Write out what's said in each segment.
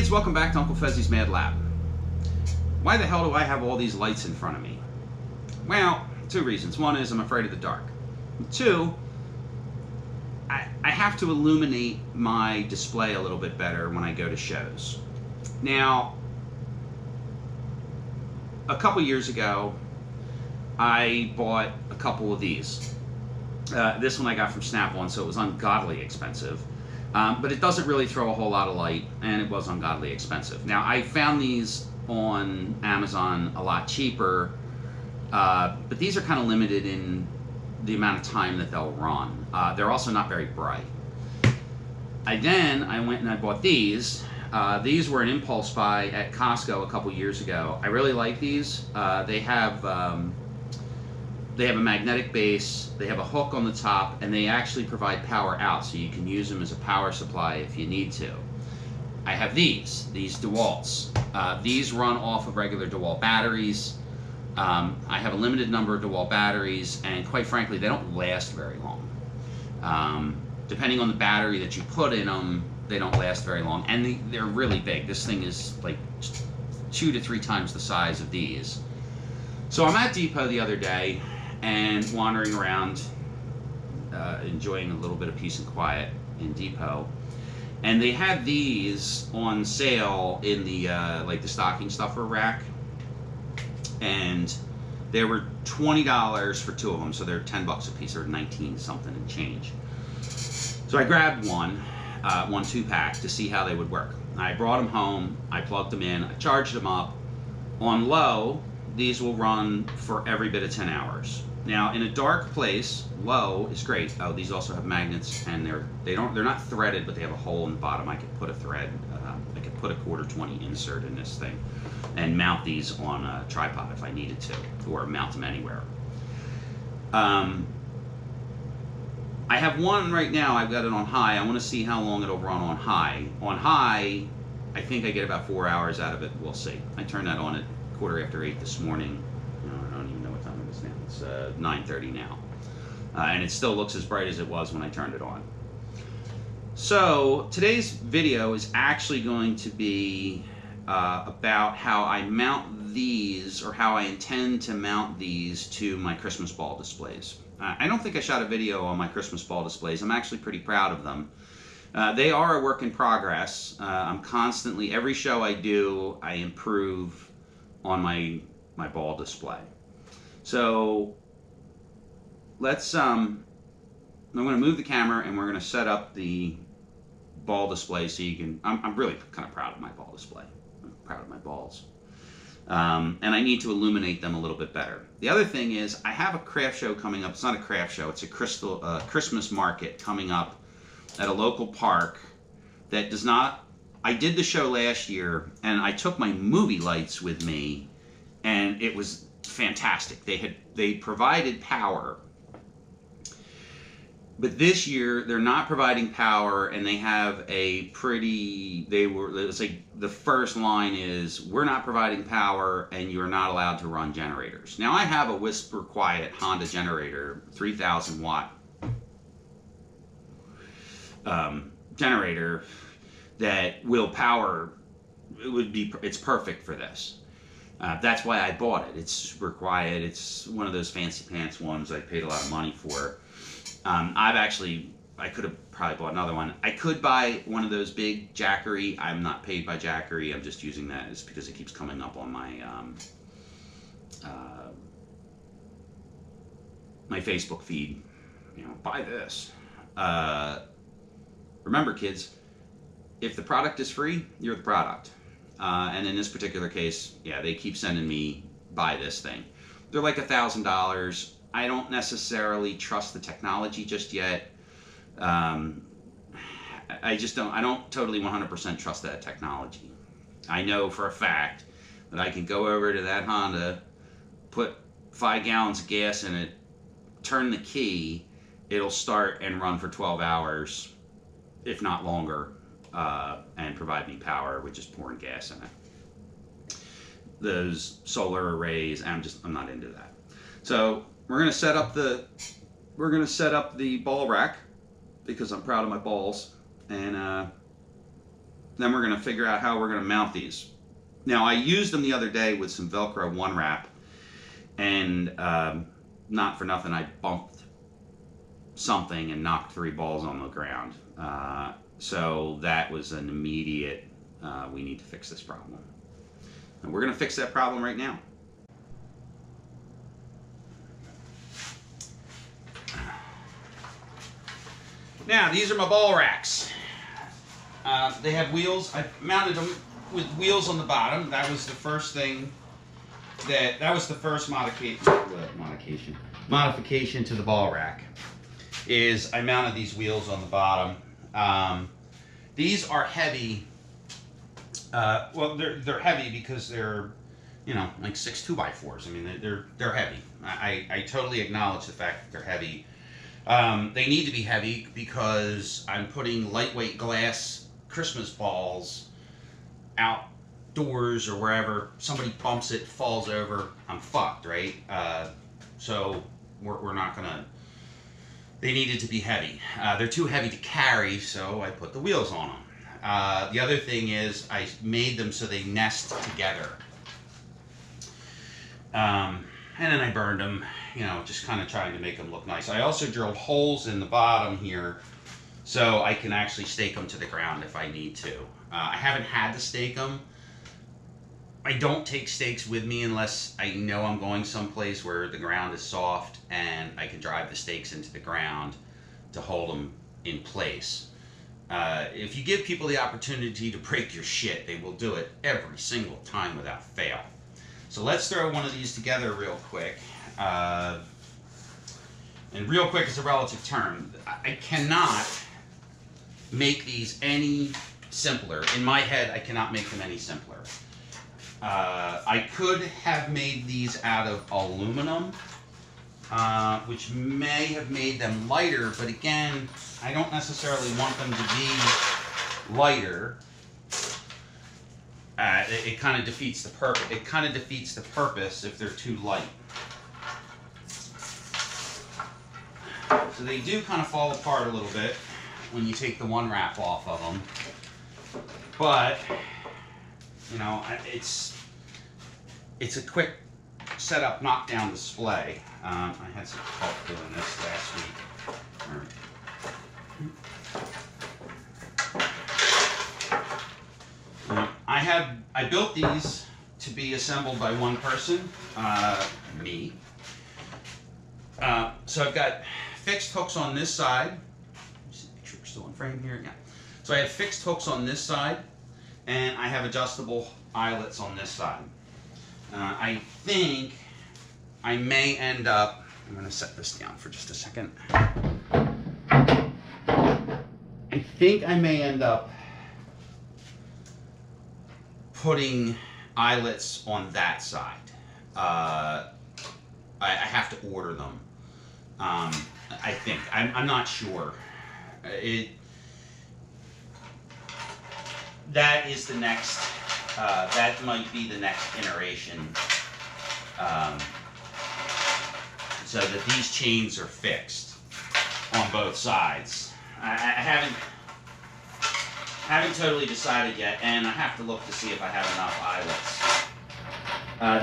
kids, welcome back to Uncle Fezzi's Mad Lab. Why the hell do I have all these lights in front of me? Well, two reasons. One is I'm afraid of the dark. Two, I have to illuminate my display a little bit better when I go to shows. Now, a couple years ago, I bought a couple of these. This one I got from Snap-on, so it was ungodly expensive. But it doesn't really throw a whole lot of light, and it was ungodly expensive. Now, I found these on Amazon a lot cheaper, but these are kind of limited in the amount of time that they'll run. They're also not very bright. I went and I bought these. These were an impulse buy at Costco a couple years ago. I really like these. They have a magnetic base, they have a hook on the top, and they actually provide power out, so you can use them as a power supply if you need to. I have these DeWalt's. These run off of regular DeWalt batteries. I have a limited number of DeWalt batteries, and quite frankly, they don't last very long. Depending on the battery that you put in them, they don't last very long, and they're really big. This thing is like 2 to 3 times the size of these. So I'm at Depot the other day and wandering around, enjoying a little bit of peace and quiet in Depot, and they had these on sale in the like the stocking stuffer rack, and they were $20 for 2 of them, so they're $10 a piece, or 19 something and change. So I grabbed one 2-pack to see how they would work. I brought them home, I plugged them in, I charged them up. On low, these will run for every bit of 10 hours. Now, in a dark place, low is great. Oh, these also have magnets, and they're not threaded, but they have a hole in the bottom. I could put a thread, I could put a 1/4-20 insert in this thing, and mount these on a tripod if I needed to, or mount them anywhere. I have one right now. I've got it on high. I want to see how long it'll run on high. On high, I think I get about 4 hours out of it. We'll see. I turned that on at 8:15 this morning. I don't even know what time it is now. It's 9:30 now. And it still looks as bright as it was when I turned it on. So today's video is actually going to be about how I mount these, or how I intend to mount these to my Christmas ball displays. I don't think I shot a video on my Christmas ball displays. I'm actually pretty proud of them. They are a work in progress. I'm constantly, every show I do, I improve on my ball display. So let's, I'm going to move the camera, and we're going to set up the ball display so you can, I'm really kind of proud of my ball display. I'm proud of my balls. And I need to illuminate them a little bit better. The other thing is, I have a craft show coming up. It's not a craft show, it's a Christmas market coming up at a local park that does not, I did the show last year, and I took my movie lights with me, and it was fantastic. They provided power. But this year, they're not providing power, and they have a pretty, it's like the first line is, we're not providing power, and you're not allowed to run generators. Now, I have a Whisper Quiet Honda generator, 3,000 watt generator that will power, it's perfect for this. That's why I bought it. It's super quiet. It's one of those fancy pants ones I paid a lot of money for. I could have probably bought another one. I could buy one of those big Jackery. I'm not paid by Jackery. I'm just using that as because it keeps coming up on my my Facebook feed. You know, buy this. Remember, kids, if the product is free, you're the product. And in this particular case, yeah, they keep sending me buy this thing. They're like $1,000. I don't necessarily trust the technology just yet. I don't totally 100% trust that technology. I know for a fact that I can go over to that Honda, put 5 gallons of gas in it, turn the key, it'll start and run for 12 hours, if not longer, and provide me power with just pouring gas in it. Those solar arrays, I'm not into that. So we're gonna set up the ball rack because I'm proud of my balls, and Then we're going to figure out how we're going to mount these. Now, I used them the other day with some Velcro one wrap, and not for nothing, I bumped something and knocked 3 balls on the ground. So that was an immediate, we need to fix this problem. And we're going to fix that problem right now. Now, these are my ball racks. They have wheels. I mounted them with wheels on the bottom. That was the first thing that was the first modification to the ball rack, is I mounted these wheels on the bottom. These are heavy. Well, they're heavy because they're, you know, like 6 2x4s. I mean, they're heavy. I totally acknowledge the fact that they're heavy. They need to be heavy because I'm putting lightweight glass Christmas balls outdoors or wherever. Somebody bumps it, falls over, I'm fucked, right? So we're not gonna. They needed to be heavy. They're too heavy to carry, so I put the wheels on them. The other thing is I made them so they nest together. And then I burned them, you know, just kind of trying to make them look nice. I also drilled holes in the bottom here so I can actually stake them to the ground if I need to. I haven't had to stake them. I don't take stakes with me unless I know I'm going someplace where the ground is soft and I can drive the stakes into the ground to hold them in place. If you give people the opportunity to break your shit, they will do it every single time without fail. So let's throw one of these together real quick. And real quick is a relative term. I cannot make these any simpler. In my head, I cannot make them any simpler. I could have made these out of aluminum, which may have made them lighter, but again, I don't necessarily want them to be lighter. It kind of defeats the purpose. It kind of defeats the purpose if they're too light. So they do kind of fall apart a little bit when you take the one wrap off of them. But you know, it's a quick setup knockdown display. I had some help doing this last week. I built these to be assembled by one person, me. So I've got fixed hooks on this side. Make sure we're still in frame here. Yeah. So I have fixed hooks on this side, and I have adjustable eyelets on this side. I think I may end up. I'm going to set this down for just a second. I think I may end up putting eyelets on that side. I have to order them. I think. I'm not sure. That is the next. That might be the next iteration. So that these chains are fixed on both sides. I haven't totally decided yet, and I have to look to see if I have enough eyelets.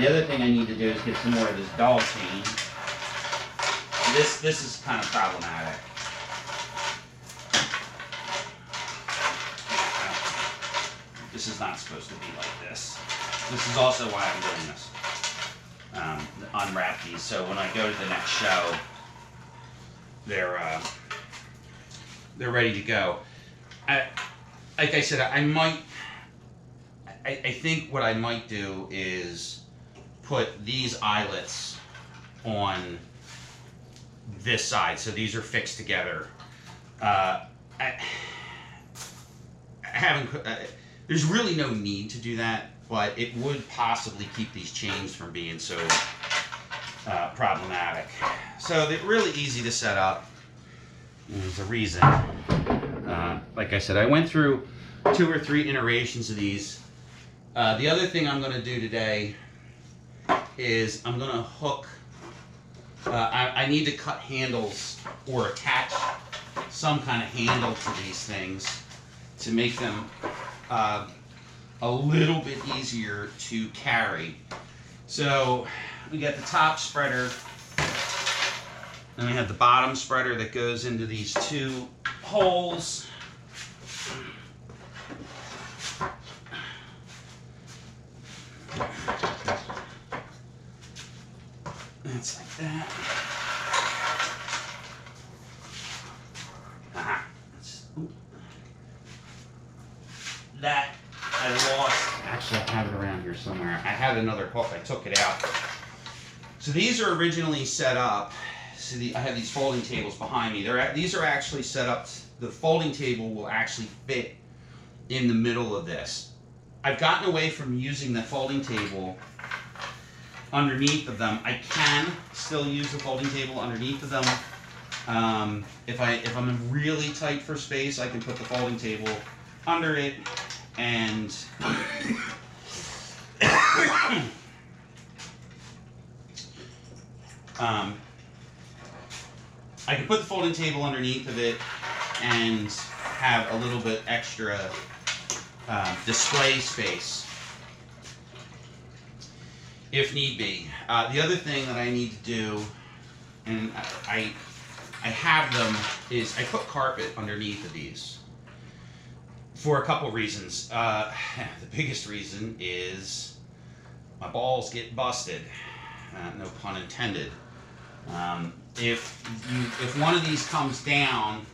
The other thing I need to do is get some more of this dowel chain. This is kind of problematic. This is not supposed to be like this. This is also why I'm doing this. Unwrap these, so when I go to the next show, they're ready to go. Like I said, I think what I might do is put these eyelets on this side, so these are fixed together. There's really no need to do that, but it would possibly keep these chains from being so problematic. So they're really easy to set up. There's a reason. Like I said, I went through 2 or 3 iterations of these. The other thing I'm going to do today is I'm going to hook. I need to cut handles or attach some kind of handle to these things to make them a little bit easier to carry. So we got the top spreader, and we have the bottom spreader that goes into these two holes. It's like that. That I lost. Actually, I have it around here somewhere. I had another hook. I took it out. So these are originally set up. See, I have these folding tables behind me. These are actually set up. The folding table will actually fit in the middle of this. I've gotten away from using the folding table underneath of them. I can still use the folding table underneath of them. If I'm really tight for space, I can put the folding table under it, and I can put the folding table underneath of it and have a little bit extra display space if need be. The other thing that I need to do, and I have them, is I put carpet underneath of these for a couple reasons. The biggest reason is my balls get busted. No pun intended. If one of these comes down,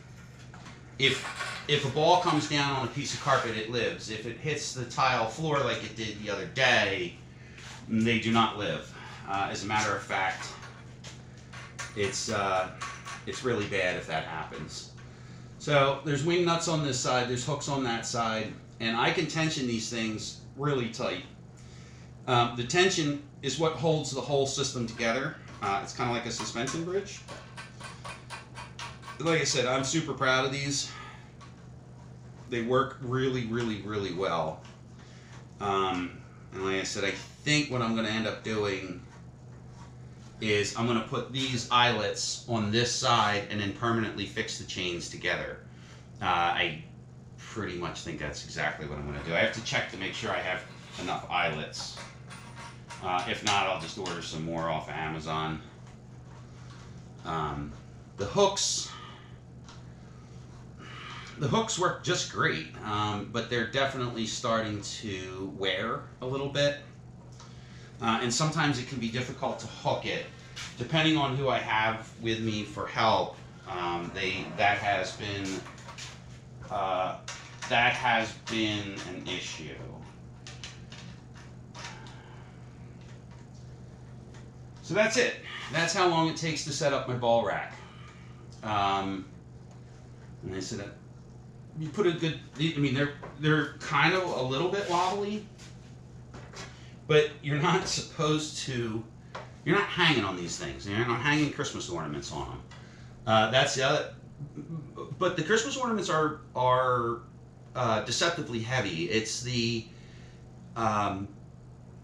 if a ball comes down on a piece of carpet, it lives. If it hits the tile floor like it did the other day, they do not live. As a matter of fact, it's really bad if that happens. So there's wing nuts on this side, there's hooks on that side, and I can tension these things really tight. The tension is what holds the whole system together. It's kind of like a suspension bridge. Like I said, I'm super proud of these. They work really, really, really well. And like I said, I think what I'm going to end up doing is I'm going to put these eyelets on this side and then permanently fix the chains together. I pretty much think that's exactly what I'm going to do. I have to check to make sure I have enough eyelets. If not, I'll just order some more off of Amazon. The hooks work just great, but they're definitely starting to wear a little bit. And sometimes it can be difficult to hook it. Depending on who I have with me for help, that has been an issue. So that's it. That's how long it takes to set up my ball rack. And I said, you put a good. I mean, they're kind of a little bit wobbly, but you're not supposed to. You're not hanging on these things. You're not hanging Christmas ornaments on them. That's the other. But the Christmas ornaments are deceptively heavy. It's the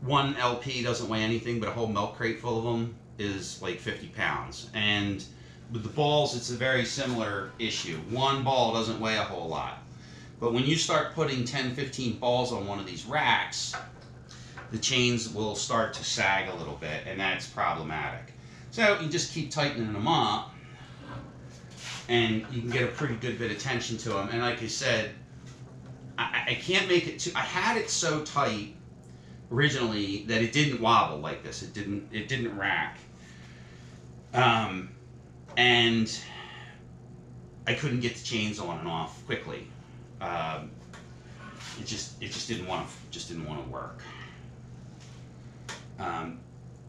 one LP doesn't weigh anything, but a whole milk crate full of them is like 50 pounds. And with the balls, it's a very similar issue. One ball doesn't weigh a whole lot. But when you start putting 10, 15 balls on one of these racks, the chains will start to sag a little bit, and that's problematic. So you just keep tightening them up, and you can get a pretty good bit of tension to them. And like I said, I can't make it too. I had it so tight originally that it didn't wobble like this. It didn't rack. And I couldn't get the chains on and off quickly. It just didn't want to work.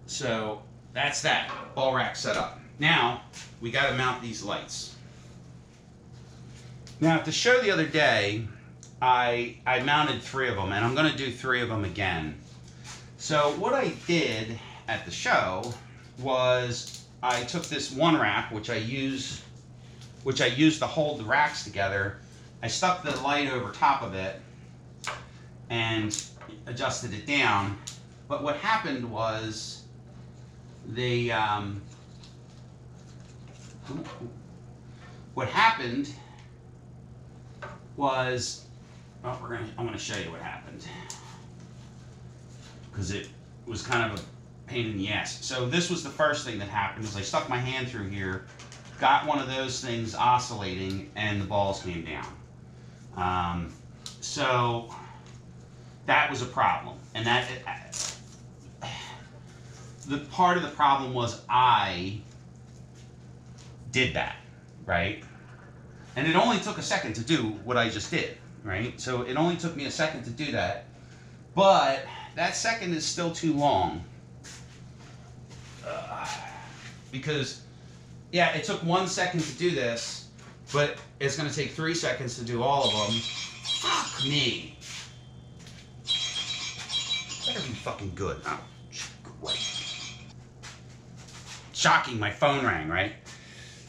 So that's that ball rack set up. Now we got to mount these lights. Now at the show the other day, I mounted 3 of them, and I'm going to do 3 of them again. So what I did at the show was I took this one rack, which I used to hold the racks together. I stuck the light over top of it and adjusted it down. But what happened was Well, I'm gonna show you what happened, because it was kind of a pain in the ass. So this was the first thing that happened, is I stuck my hand through here, got one of those things oscillating, and the balls came down. So that was a problem, and that the part of the problem was I did that, right? And it only took a second to do what I just did, right? So it only took me a second to do that, but that second is still too long. Because, yeah, it took 1 second to do this, but it's going to take 3 seconds to do all of them. Fuck me. Better be fucking good. Oh, great. Shocking, my phone rang, right?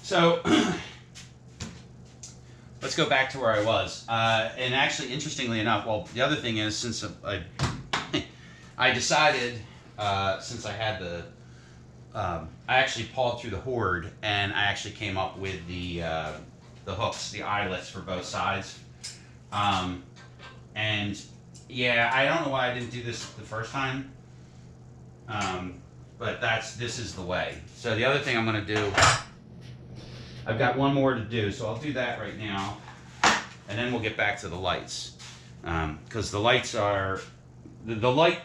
So, let's go back to where I was. And actually, interestingly enough, well, the other thing is, since I decided, since I had I actually pawed through the Horde, and I actually came up with the hooks, the eyelets for both sides. And yeah, I don't know why I didn't do this the first time. But this is the way. So the other thing I'm going to do, I've got one more to do, so I'll do that right now, and then we'll get back to the lights. Because the lights are, the light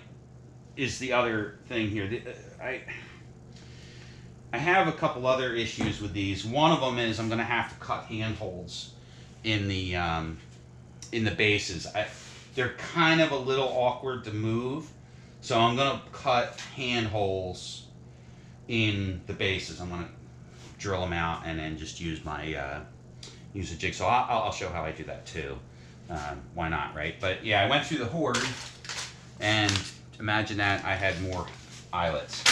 is the other thing here. I have a couple other issues with these. One of them is I'm going to have to cut handholds in the bases. They're kind of a little awkward to move, so I'm going to cut handholds in the bases. I'm going to drill them out and then just use my use a jigsaw. I'll show how I do that too. Why not, right? But yeah, I went through the Horde, and imagine that I had more eyelets.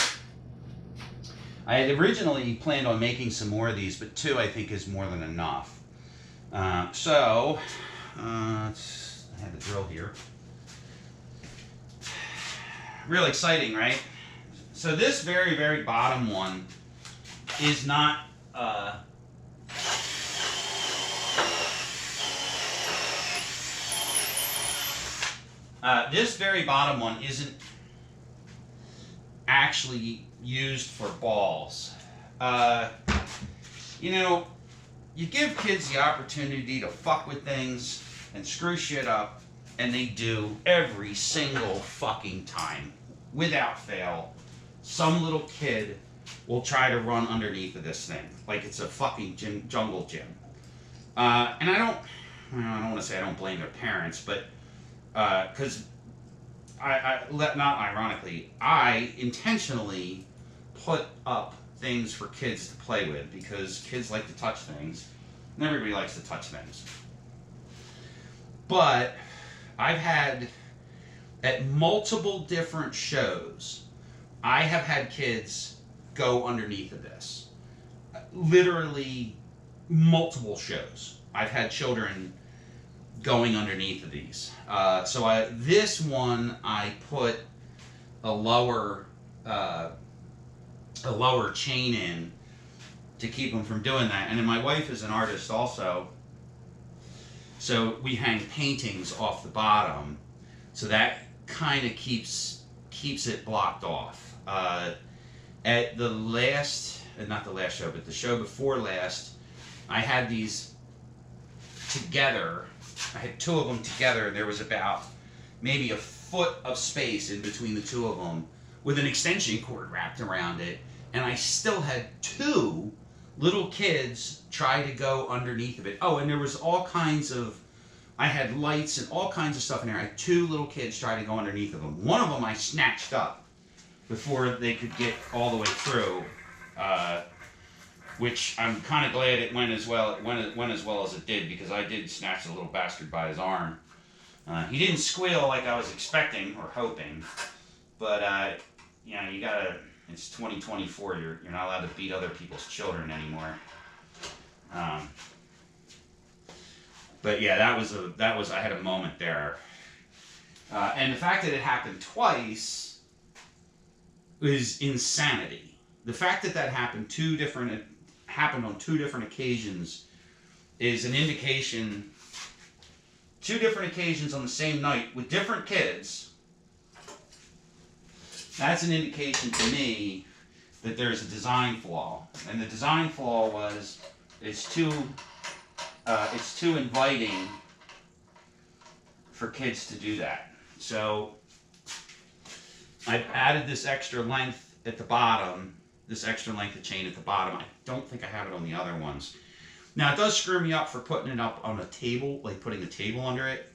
I had originally planned on making some more of these, but 2 I think is more than enough. I have the drill here. Real exciting, right? So this very, very bottom one is not this very bottom one isn't actually used for balls. You know, you give kids the opportunity to fuck with things and screw shit up, and they do every single fucking time, without fail. Some little kid will try to run underneath of this thing like it's a fucking jungle gym. And I don't want to say I don't blame their parents, but because not ironically, I intentionally put up things for kids to play with, because kids like to touch things, and everybody likes to touch things. But I've had, at multiple different shows, I have had kids go underneath of this. Literally multiple shows. I've had children going underneath of these. So this one I put a lower chain in to keep them from doing that. And then my wife is an artist also, so we hang paintings off the bottom, so that kind of keeps it blocked off. At the last, not the last show, but the show before last, I had these together. I had 2 of them together. There was about maybe a foot of space in between the 2 of them, with an extension cord wrapped around it, and I still had 2 little kids try to go underneath of it. Oh, and there was all kinds of, I had lights and all kinds of stuff in there. I had 2 little kids try to go underneath of them. One of them I snatched up before they could get all the way through, which I'm kind of glad it went as well. It went as well as it did, because I did snatch the little bastard by his arm. He didn't squeal like I was expecting or hoping, but you know, you gotta. It's 2024. You're not allowed to beat other people's children anymore. But yeah, that was I had a moment there, and the fact that it happened twice is insanity. The fact that happened on 2 different occasions is an indication 2 different occasions on the same night with different kids, that's an indication to me that there's a design flaw. And the design flaw was it's too inviting for kids to do that. So I've added this extra length at the bottom, this extra length of chain at the bottom. I don't think I have it on the other ones. Now, it does screw me up for putting it up on a table, like putting a table under it.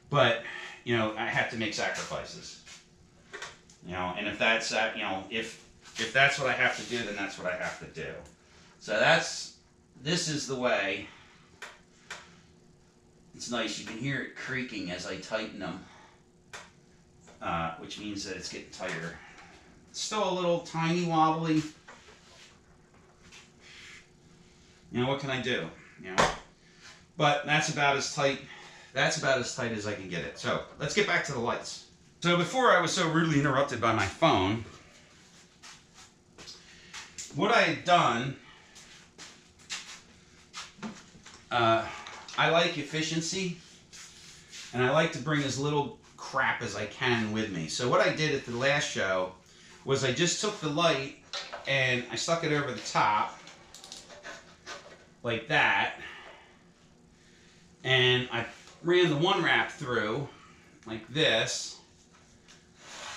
But, you know, I have to make sacrifices. You know, and if that's, you know, if that's what I have to do, then that's what I have to do. So this is the way. It's nice, you can hear it creaking as I tighten them, which means that it's getting tighter. It's still a little tiny wobbly. You know, what can I do? You know, but that's about as tight. That's about as tight as I can get it. So let's get back to the lights. So before I was so rudely interrupted by my phone, what I had done, I like efficiency, and I like to bring as little crap as I can with me. So what I did at the last show was I just took the light and I stuck it over the top like that, and I ran the one wrap through like this.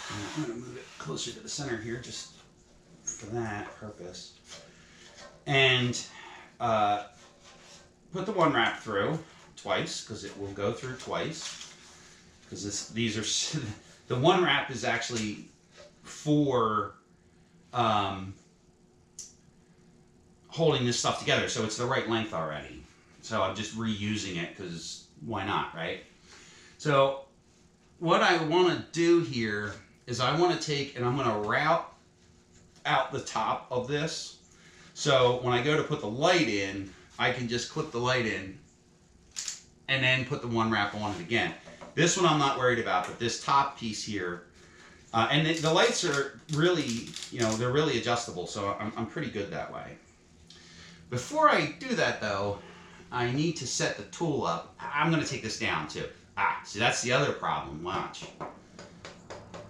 I'm going to move it closer to the center here just for that purpose, and put the one wrap through twice, because it will go through twice, because these are the one wrap is actually for holding this stuff together, so it's the right length already. So I'm just reusing it because why not, right? So what I want to do here is I want to take and I'm going to route out the top of this, so when I go to put the light in, I can just clip the light in and then put the one wrap on it again. This one I'm not worried about, but this top piece here, and the lights are really, you know, they're really adjustable, so I'm pretty good that way. Before I do that though, I need to set the tool up. I'm going to take this down too. See, that's the other problem. Watch.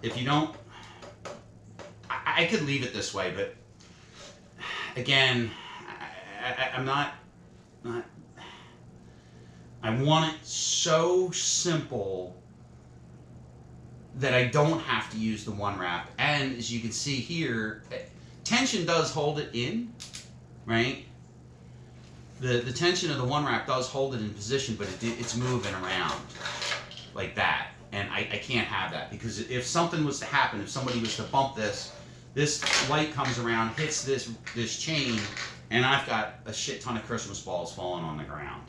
If you don't, I could leave it this way, but again, I'm not, I want it so simple that I don't have to use the one wrap. And as you can see here, tension does hold it in, right? The tension of the one wrap does hold it in position, but it's moving around like that. And I can't have that, because if something was to happen, if somebody was to bump this light comes around, hits this chain, and I've got a shit ton of Christmas balls falling on the ground.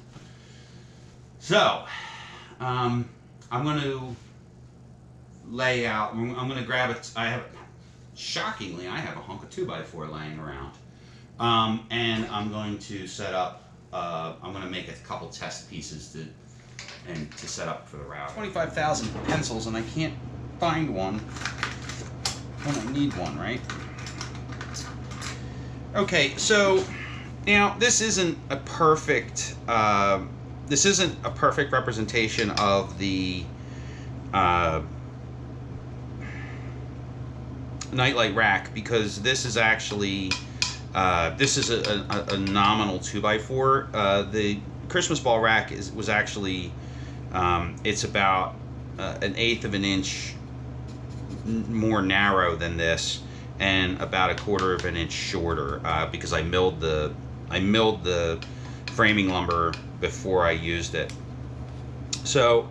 So, I'm going to lay out, I'm going to grab it. Shockingly, I have a hunk of 2x4 laying around. And I'm going to set up, I'm going to make a couple test pieces to set up for the route. 25,000 pencils, and I can't find one when I need one, right? Okay, so now this isn't a perfect representation of the nightlight rack, because this is actually this is a nominal 2x4. The Christmas ball rack was actually it's about 1/8 of an inch more narrow than this, and about 1/4 of an inch shorter, because I milled the framing lumber before I used it. So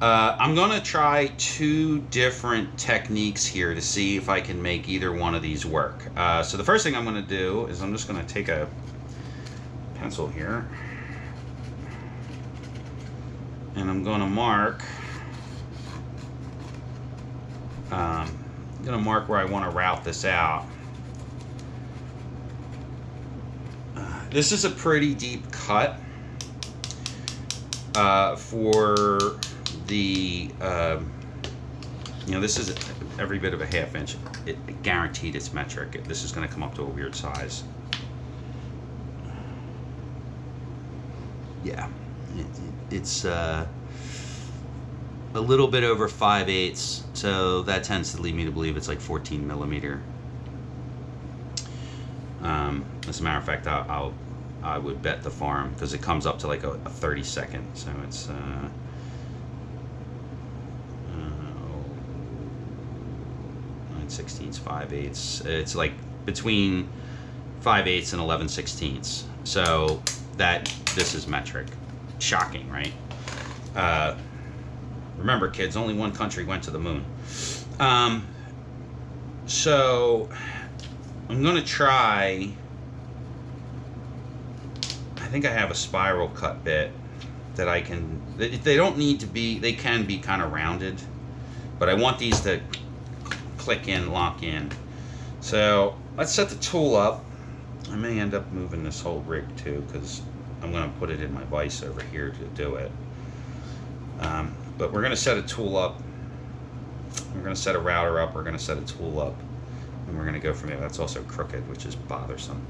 I'm going to try 2 different techniques here to see if I can make either one of these work. So the first thing I'm going to do is I'm just going to take a pencil here, and I'm going to mark where I want to route this out. This is a pretty deep cut for the, this is every bit of a 1/2 inch. It guaranteed it's metric. This is going to come up to a weird size. Yeah. It's a little bit over 5/8, so that tends to lead me to believe it's like 14 millimeter. As a matter of fact, I would bet the farm because it comes up to like a 30-second, so it's 9/16, 5/8. It's like between 5/8 and 11/16. So this is metric. Shocking, right? Remember, kids, only one country went to the moon. So I'm gonna try. I think I have a spiral cut bit that I can. They don't need to be. They can be kind of rounded, but I want these to click in, lock in. So let's set the tool up. I may end up moving this whole rig too, because I'm going to put it in my vise over here to do it. But we're going to set a tool up. We're going to set a router up. We're going to set a tool up. And we're going to go from there. That's also crooked, which is bothersome.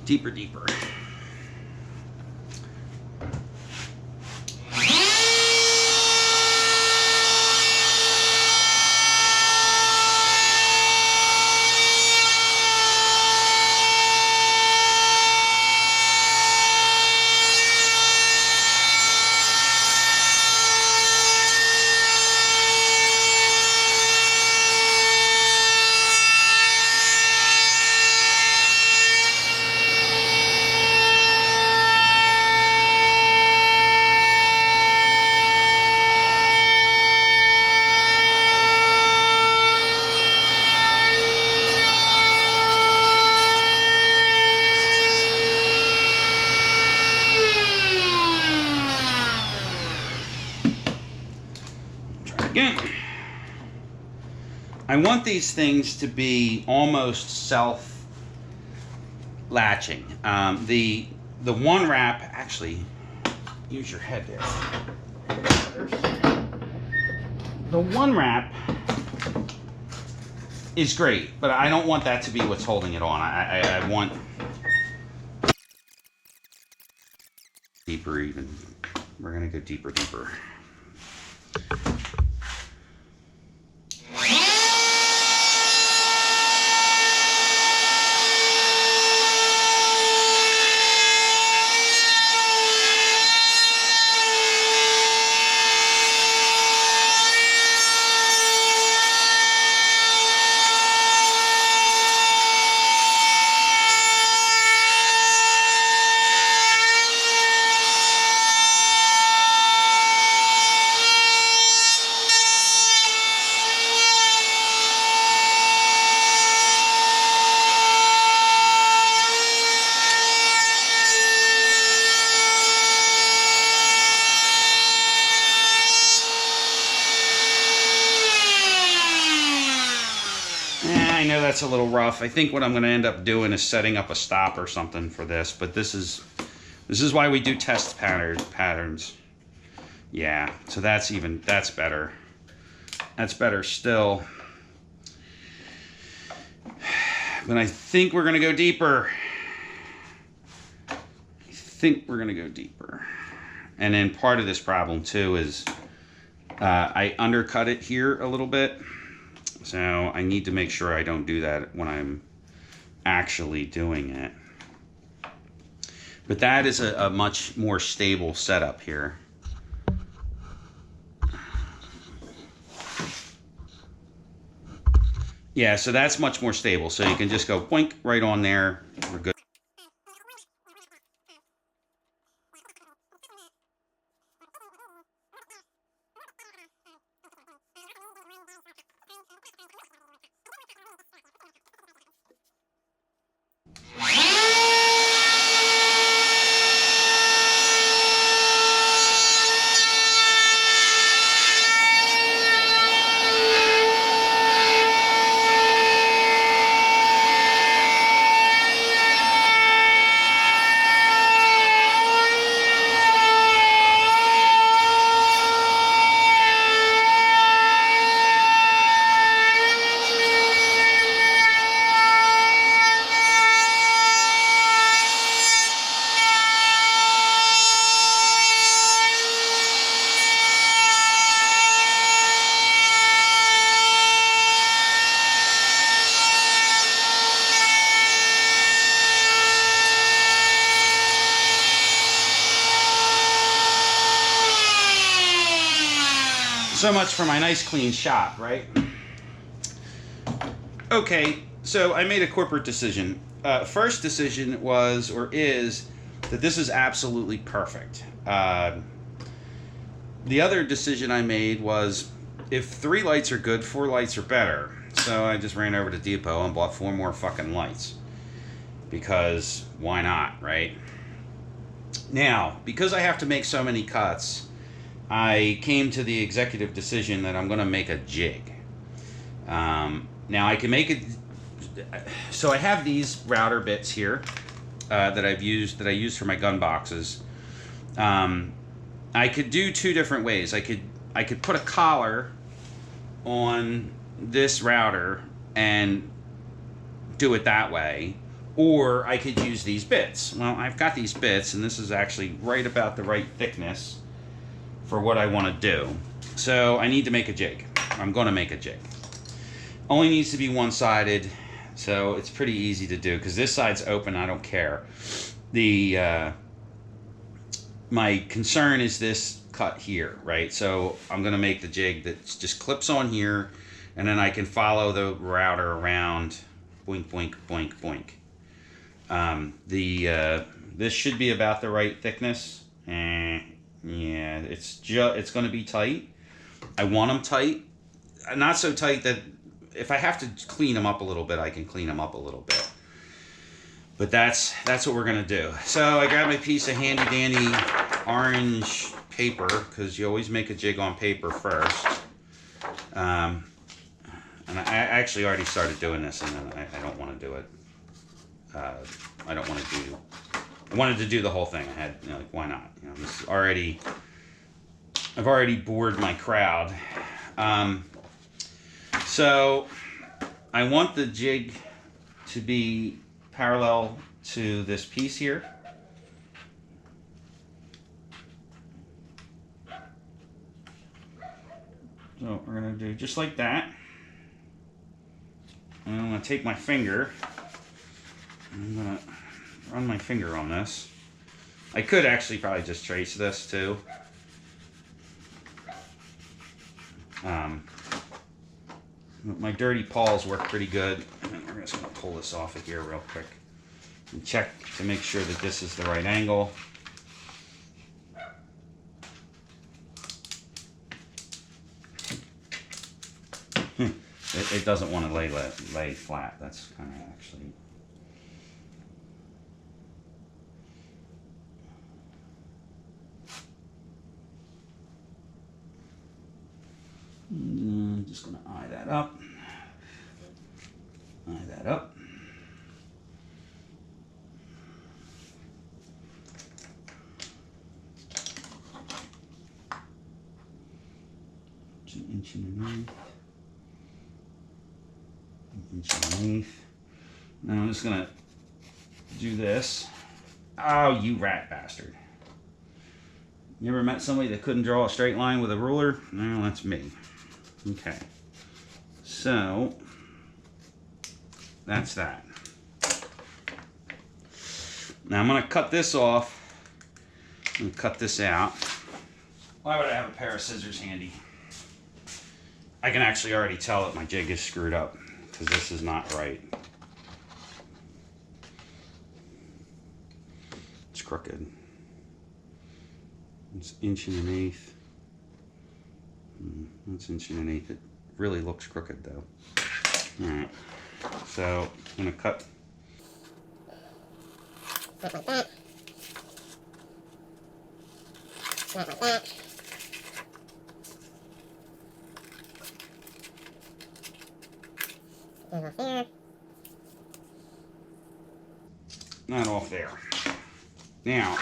Deeper, deeper. Again, I want these things to be almost self-latching. The one wrap, actually, use your head there. The one wrap is great, but I don't want that to be what's holding it on. I want deeper even. We're gonna go deeper, deeper. I know that's a little rough. I think what I'm going to end up doing is setting up a stop or something for this, but this is why we do test patterns. Yeah, so that's better. That's better still. But I think we're going to go deeper. And then part of this problem too is I undercut it here a little bit. So I need to make sure I don't do that when I'm actually doing it. But that is a much more stable setup here. Yeah, so that's much more stable. So you can just go boink right on there. We're good. So much for my nice clean shop, right? Okay, so I made a corporate decision. First decision was, or is, that this is absolutely perfect. The other decision I made was, if 3 lights are good, 4 lights are better. So I just ran over to Depot and bought 4 more fucking lights. Because why not, right? Now, because I have to make so many cuts, I came to the executive decision that I'm going to make a jig. Now I can make it. So I have these router bits here that I use for my gun boxes. I could do 2 different ways. I could put a collar on this router and do it that way, or I could use these bits. Well, I've got these bits, and this is actually right about the right thickness for what I want to do. So I need to make a jig. I'm going to make a jig. Only needs to be one-sided, so it's pretty easy to do because this side's open. I don't care. My concern is this cut here, right? So I'm going to make the jig that just clips on here, and then I can follow the router around. Boink, boink, boink, boink. This should be about the right thickness. Yeah, it's going to be tight. I want them tight. Not so tight that if I have to clean them up a little bit, I can clean them up a little bit. But that's what we're going to do. So I grabbed my piece of handy dandy orange paper, because you always make a jig on paper first. And I actually already started doing this, and then I don't want to do it. I don't want to do... I wanted to do the whole thing. I had, like, why not? This is already... I've already bored my crowd. So I want the jig to be parallel to this piece here. So we're going to do just like that. And I'm going to take my finger. I'm going to run my finger on this. I could actually probably just trace this too. My dirty paws work pretty good. And we're just going to pull this off of here real quick and check to make sure that this is the right angle. It doesn't want to lay flat. That's kind of actually... I'm just going to eye that up. Eye that up. It's an inch underneath. An inch underneath. Now I'm just going to do this. Oh, you rat bastard. You ever met somebody that couldn't draw a straight line with a ruler? No, that's me. Okay, so that's that. Now I'm going to cut this off and cut this out. Why would I have a pair of scissors handy? I can actually already tell that my jig is screwed up because this is not right. It's crooked. It's 1.1 inches. That's 1.1 inches. It really looks crooked though. Alright, so I'm going to cut. Like that. Like that. Off there. Not off there. Now,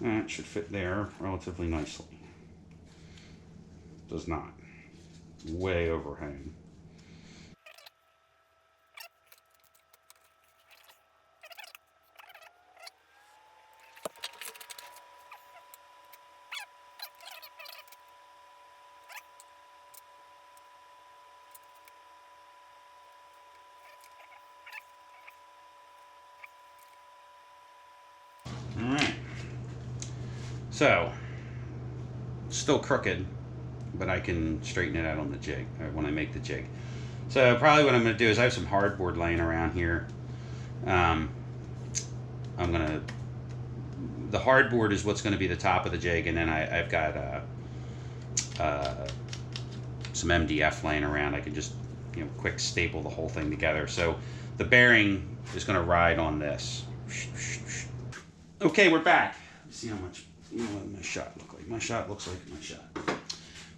that should fit there relatively nicely. Does not. Way overhang. Alright, so still crooked, but I can straighten it out on the jig, or when I make the jig. So probably what I'm going to do is I have some hardboard laying around here. The hardboard is what's going to be the top of the jig, and then I've got some MDF laying around. I can just quick staple the whole thing together. So the bearing is going to ride on this. Okay, we're back. Let's see how much, what my shot look like. My shot looks like my shot.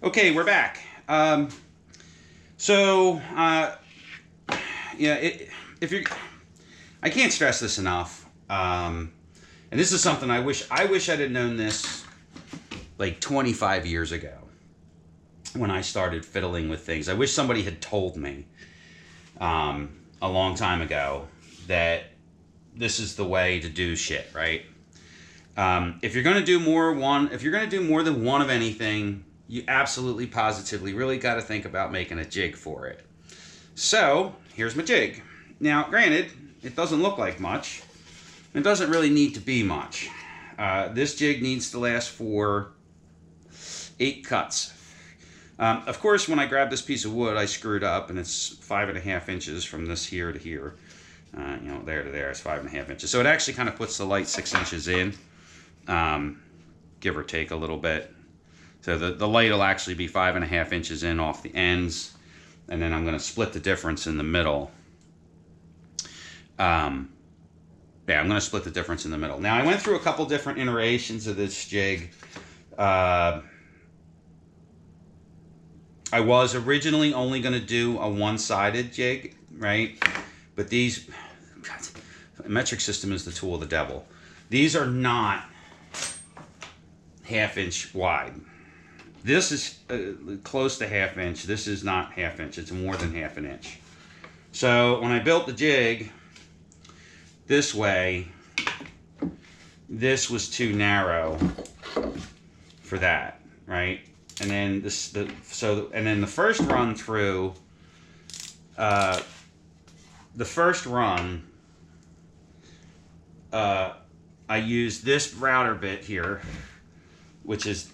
Okay, we're back. Yeah, if you're, I can't stress this enough. And this is something I wish I'd have known this like 25 years ago when I started fiddling with things. I wish somebody had told me a long time ago that this is the way to do shit, right? If you're going to do more than one of anything, you absolutely positively really got to think about making a jig for it. So here's my jig. Now, granted, it doesn't look like much. It doesn't really need to be much. This jig needs to last for 8 cuts. Of course, when I grabbed this piece of wood, I screwed up, and it's 5.5 inches from this here to here. There to there is 5.5 inches. So it actually kind of puts the light 6 inches in, give or take a little bit. So the light will actually be 5.5 inches in off the ends, and then I'm going to split the difference in the middle. Yeah, I'm going to split the difference in the middle. Now, I went through a couple different iterations of this jig. I was originally only going to do a one-sided jig, right? But these, a metric system is the tool of the devil. These are not 1/2 inch wide. This is close to 1/2 inch. This is not 1/2 inch. It's more than 1/2 inch. So when I built the jig this way, this was too narrow for that, right? And then the first run through, I used this router bit here, which is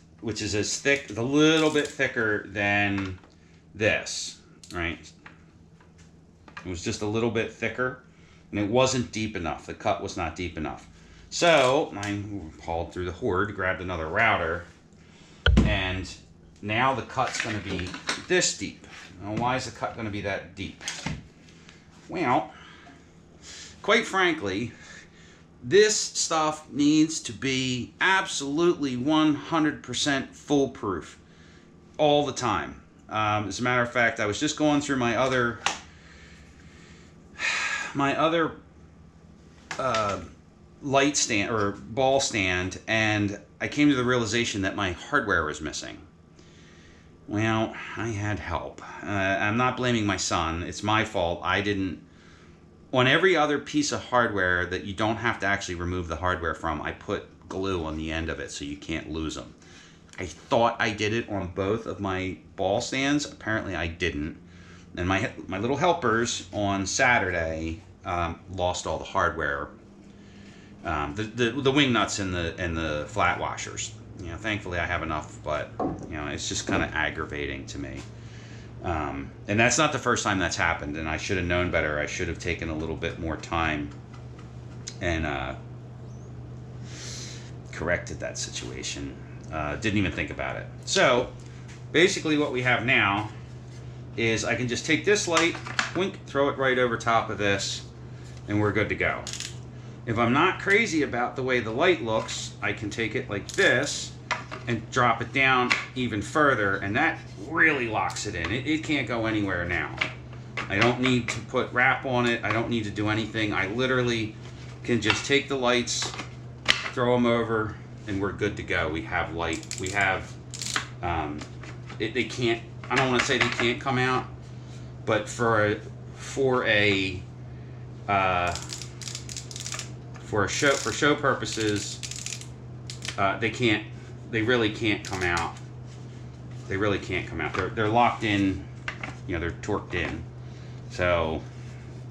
as thick, a little bit thicker than this, right? It was just a little bit thicker, and it wasn't deep enough. The cut was not deep enough. So I hauled through the hoard, grabbed another router, and now the cut's going to be this deep. Now, why is the cut going to be that deep? Well, quite frankly, this stuff needs to be absolutely 100% foolproof all the time. As a matter of fact, I was just going through my other light stand or ball stand, and I came to the realization that my hardware was missing. Well, I had help. I'm not blaming my son. It's my fault. I didn't. On every other piece of hardware that you don't have to actually remove the hardware from, I put glue on the end of it so you can't lose them. I thought I did it on both of my ball stands. Apparently I didn't. And my little helpers on Saturday lost all the hardware. the wing nuts and the flat washers. You know, thankfully I have enough, but you know, it's just kind of aggravating to me. And that's not the first time that's happened, and I should have known better. I should have taken a little bit more time and corrected that situation. Didn't even think about it. So basically what we have now is I can just take this light, wink, throw it right over top of this, and we're good to go. If I'm not crazy about the way the light looks, I can take it like this and drop it down even further, and that really locks it in. It can't go anywhere now. I don't need to put wrap on it. I don't need to do anything. I literally can just take the lights, throw them over, and we're good to go. We have light. We have, they can't, I don't want to say they can't come out, but for show purposes, they really can't come out. They really can't come out. They're locked in, you know, they're torqued in. So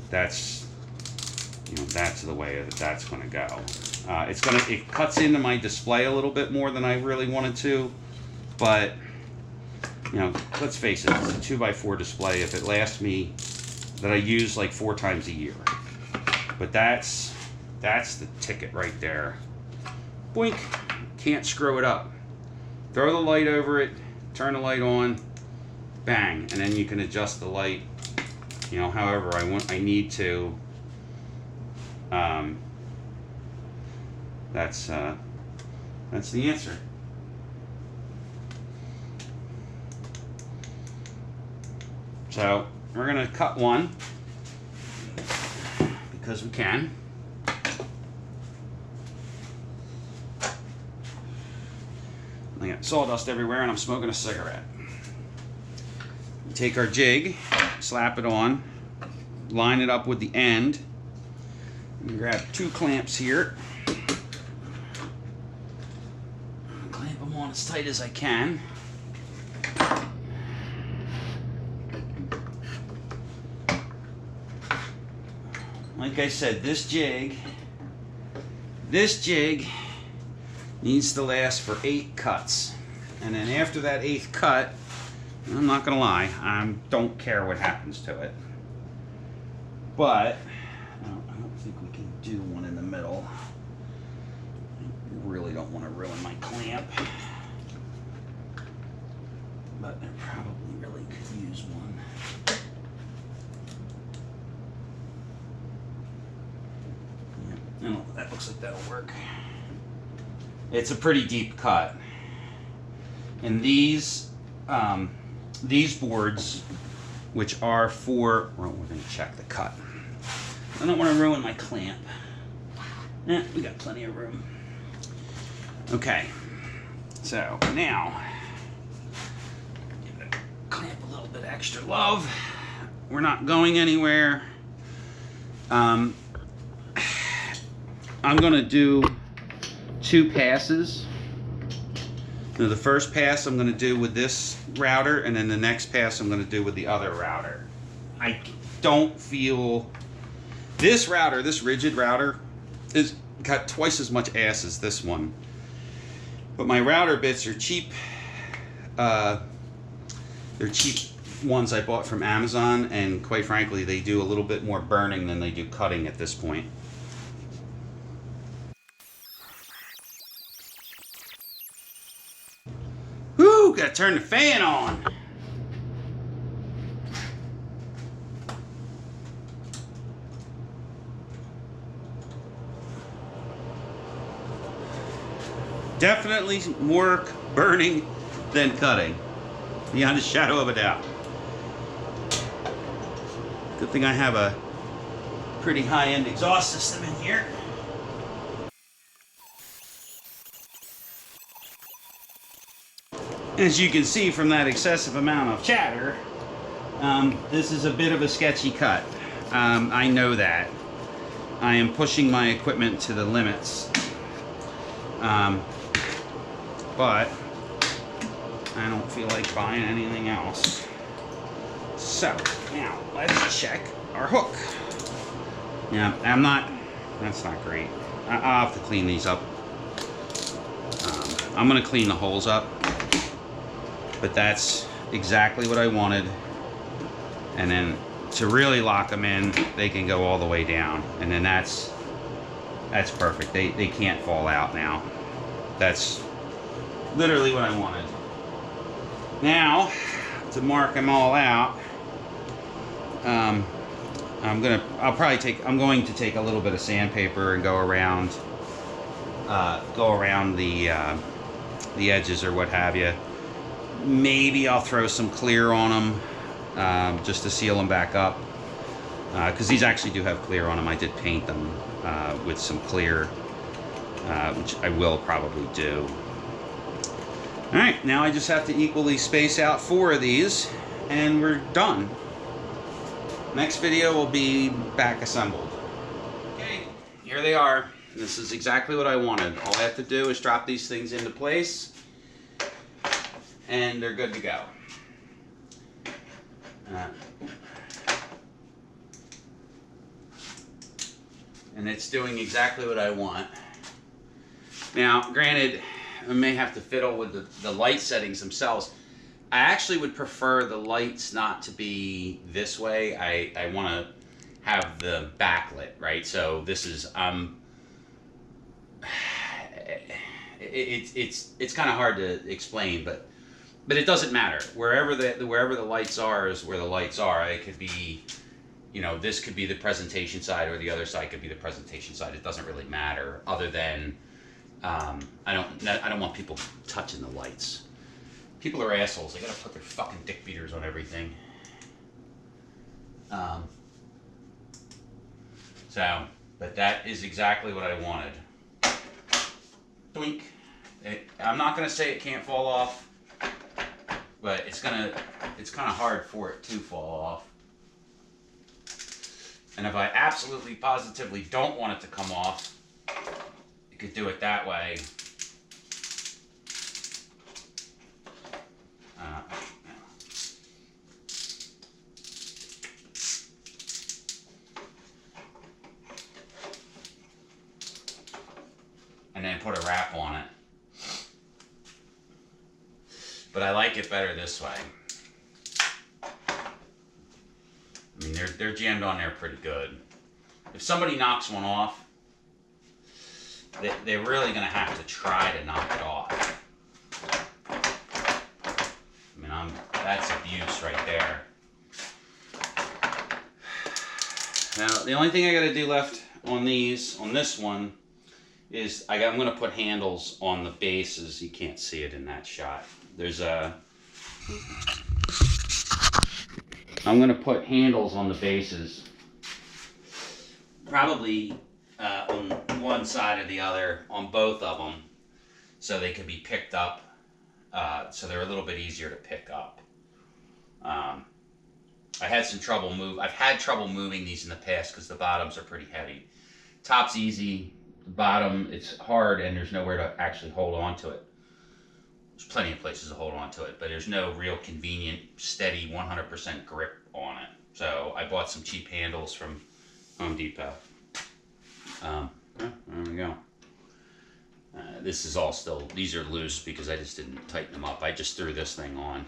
that's, you know, that's the way that that's going to go. It cuts into my display a little bit more than I really wanted to, but you know, let's face it, it's a 2x4 display. If it lasts me, that I use like 4 times a year. But that's the ticket right there. Boink, can't screw it up. Throw the light over it, turn the light on, bang, and then you can adjust the light, you know, however I need to. That's the answer. So we're gonna cut one because we can. I got sawdust everywhere and I'm smoking a cigarette. Take our jig, slap it on, line it up with the end, and grab 2 clamps here. Clamp them on as tight as I can. Like I said, this jig needs to last for 8 cuts. And then after that 8th cut, I'm not gonna lie, I don't care what happens to it. But I don't think we can do one in the middle. I really don't want to ruin my clamp. But I probably really could use one. No, that looks like that'll work. It's a pretty deep cut. And these boards, which are for, well, we're going to check the cut. I don't want to ruin my clamp. We got plenty of room. Okay, so now, give the clamp a little bit extra love. We're not going anywhere. I'm going to do 2 passes. Now the first pass I'm going to do with this router, and then the next pass I'm going to do with the other router. I don't feel this router, this rigid router, is got twice as much ass as this one. But my router bits are cheap. They're cheap ones I bought from Amazon, and quite frankly, they do a little bit more burning than they do cutting at this point. Whoo! Gotta turn the fan on. Definitely more burning than cutting, beyond a shadow of a doubt. Good thing I have a pretty high-end exhaust system in here. As you can see from that excessive amount of chatter, this is a bit of a sketchy cut. I know that. I am pushing my equipment to the limits. But I don't feel like buying anything else. So, now, let's check our hook. Yeah, that's not great. I'll have to clean these up. I'm gonna clean the holes up, but that's exactly what I wanted. And then to really lock them in, they can go all the way down, and then that's perfect. They can't fall out now. That's literally what I wanted. Now, to mark them all out, I'm going to take a little bit of sandpaper and go around the edges or what have you. Maybe I'll throw some clear on them just to seal them back up, because these actually do have clear on them. I did paint them with some clear, which I will probably do. Alright, now I just have to equally space out 4 of these, and we're done. Next video will be back assembled. Okay, here they are. This is exactly what I wanted. All I have to do is drop these things into place, and they're good to go. And it's doing exactly what I want. Now, granted, I may have to fiddle with the light settings themselves. I actually would prefer the lights not to be this way. I want to have the backlit, right? So this is it's kind of hard to explain, but it doesn't matter. Wherever the lights are is where the lights are. It could be, you know, this could be the presentation side, or the other side could be the presentation side. It doesn't really matter, other than I don't want people touching the lights. People are assholes. They gotta put their fucking dick beaters on everything. But that is exactly what I wanted. Doink. I'm not gonna say it can't fall off, but it's kind of hard for it to fall off. And if I absolutely positively don't want it to come off, you could do it that way. And then put a wrap on it. But I like it better this way. I mean, they're jammed on there pretty good. If somebody knocks one off, they're really going to have to try to knock it off. I mean, that's abuse right there. Now, the only thing I got to do left on this one, is I'm going to put handles on the bases. You can't see it in that shot. I'm going to put handles on the bases, probably on one side or the other, on both of them, so they can be picked up, so they're a little bit easier to pick up. I've had trouble moving these in the past because the bottoms are pretty heavy. Top's easy. The bottom, it's hard, and there's nowhere to actually hold on to it. There's plenty of places to hold on to it, but there's no real convenient, steady, 100% grip on it. So I bought some cheap handles from Home Depot. There we go. This is all still, these are loose because I just didn't tighten them up. I just threw this thing on.